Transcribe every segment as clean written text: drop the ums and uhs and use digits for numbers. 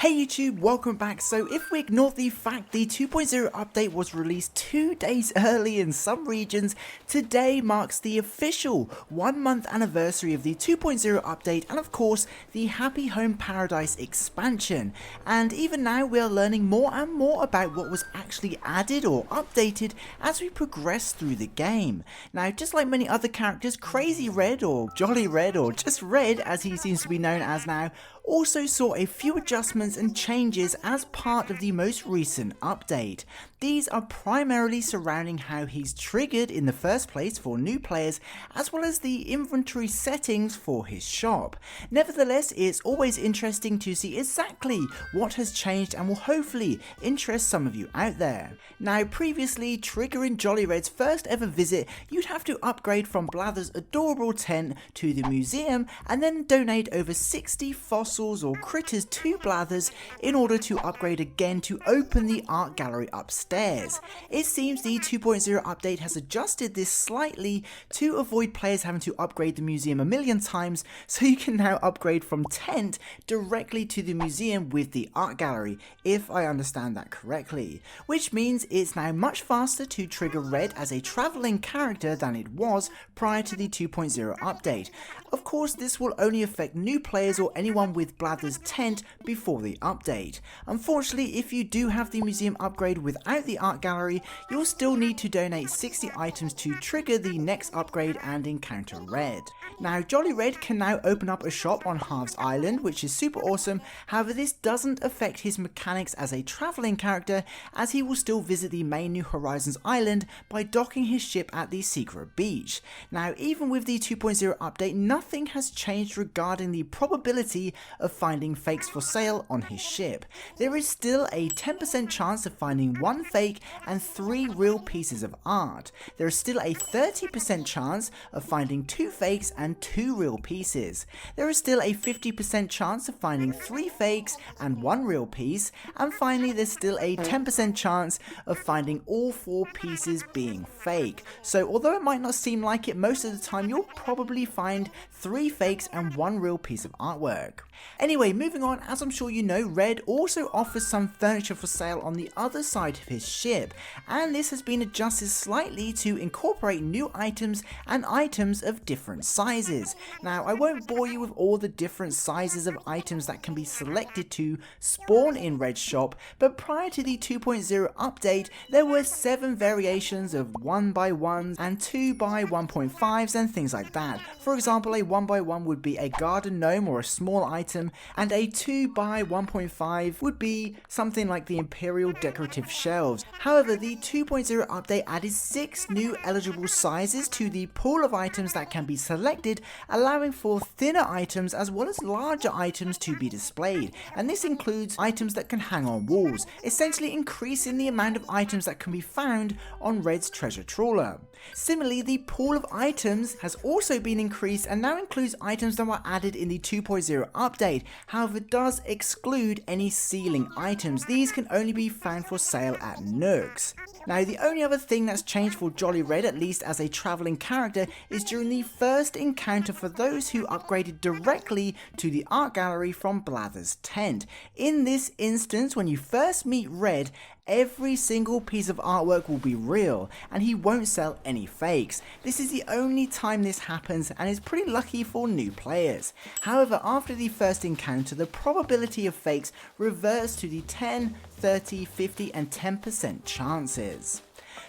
Hey YouTube, welcome back. So if we ignore the fact the 2.0 update was released 2 days early in some regions, today marks the official 1 month anniversary of the 2.0 update and of course the Happy Home Paradise expansion. And even now we are learning more and more about what was actually added or updated as we progress through the game. Now just like many other characters, Crazy Red or Jolly Red or just Red as he seems to be known as now, also saw a few adjustments and changes as part of the most recent update. These are primarily surrounding how he's triggered in the first place for new players, as well as the inventory settings for his shop. Nevertheless, it's always interesting to see exactly what has changed and will hopefully interest some of you out there. Now previously, triggering Jolly Red's first ever visit, you'd have to upgrade from Blather's adorable tent to the museum and then donate over 60 fossils or critters to Blathers in order to upgrade again to open the art gallery upstairs. It seems the 2.0 update has adjusted this slightly to avoid players having to upgrade the museum a million times, so you can now upgrade from tent directly to the museum with the art gallery, if I understand that correctly. Which means it's now much faster to trigger Red as a travelling character than it was prior to the 2.0 update. Of course, this will only affect new players or anyone with Blather's tent before the update. Unfortunately, if you do have the museum upgrade without the art gallery, you'll still need to donate 60 items to trigger the next upgrade and encounter Red. Now Jolly Red can now open up a shop on Halves Island, which is super awesome. However, this doesn't affect his mechanics as a travelling character, as he will still visit the main New Horizons island by docking his ship at the secret beach. Now even with the 2.0 update, nothing has changed regarding the probability of finding fakes for sale on his ship. There is still a 10% chance of finding 1 fake and 3 real pieces of art. There is still a 30% chance of finding 2 fakes and 2 real pieces. There is still a 50% chance of finding 3 fakes and 1 real piece, and finally there's still a 10% chance of finding all 4 pieces being fake. So although it might not seem like it, most of the time you'll probably find 3 fakes and 1 real piece of artwork. Anyway, moving on, as I'm sure you know, Red also offers some furniture for sale on the other side of his ship, and this has been adjusted slightly to incorporate new items and items of different sizes. Now I won't bore you with all the different sizes of items that can be selected to spawn in Red's shop, but prior to the 2.0 update there were 7 variations of 1x1s and 2x1.5s and things like that. For example, a 1x1 would be a garden gnome or a small item, and a 2x1.5 would be something like the Imperial decorative shelves. However, the 2.0 update added 6 new eligible sizes to the pool of items that can be selected, allowing for thinner items as well as larger items to be displayed, and this includes items that can hang on walls, essentially increasing the amount of items that can be found on Red's treasure trawler. Similarly, the pool of items has also been increased and now includes items that were added in the 2.0 update, however does exclude any ceiling items. These can only be found for sale at Nooks. Now the only other thing that's changed for Jolly Red, at least as a travelling character, is during the first encounter for those who upgraded directly to the art gallery from Blather's tent. In this instance, when you first meet Red, every single piece of artwork will be real and he won't sell any fakes. This is the only time this happens and is pretty lucky for new players. However, after the first encounter, the probability of fakes reverts to the 10, 30, 50 and 10% chances.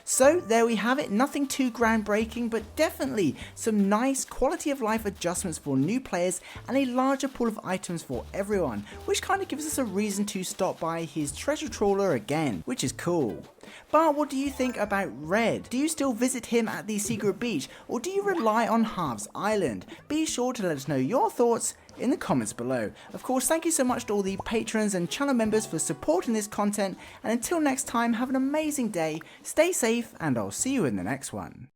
So there we have it, nothing too groundbreaking, but definitely some nice quality of life adjustments for new players and a larger pool of items for everyone, which kind of gives us a reason to stop by his treasure trawler again, which is cool. But what do you think about Red? Do you still visit him at the secret beach, or do you rely on Halves Island? Be sure to let us know your thoughts in the comments below. Of course, thank you so much to all the patrons and channel members for supporting this content, and until next time, have an amazing day, stay safe, and I'll see you in the next one.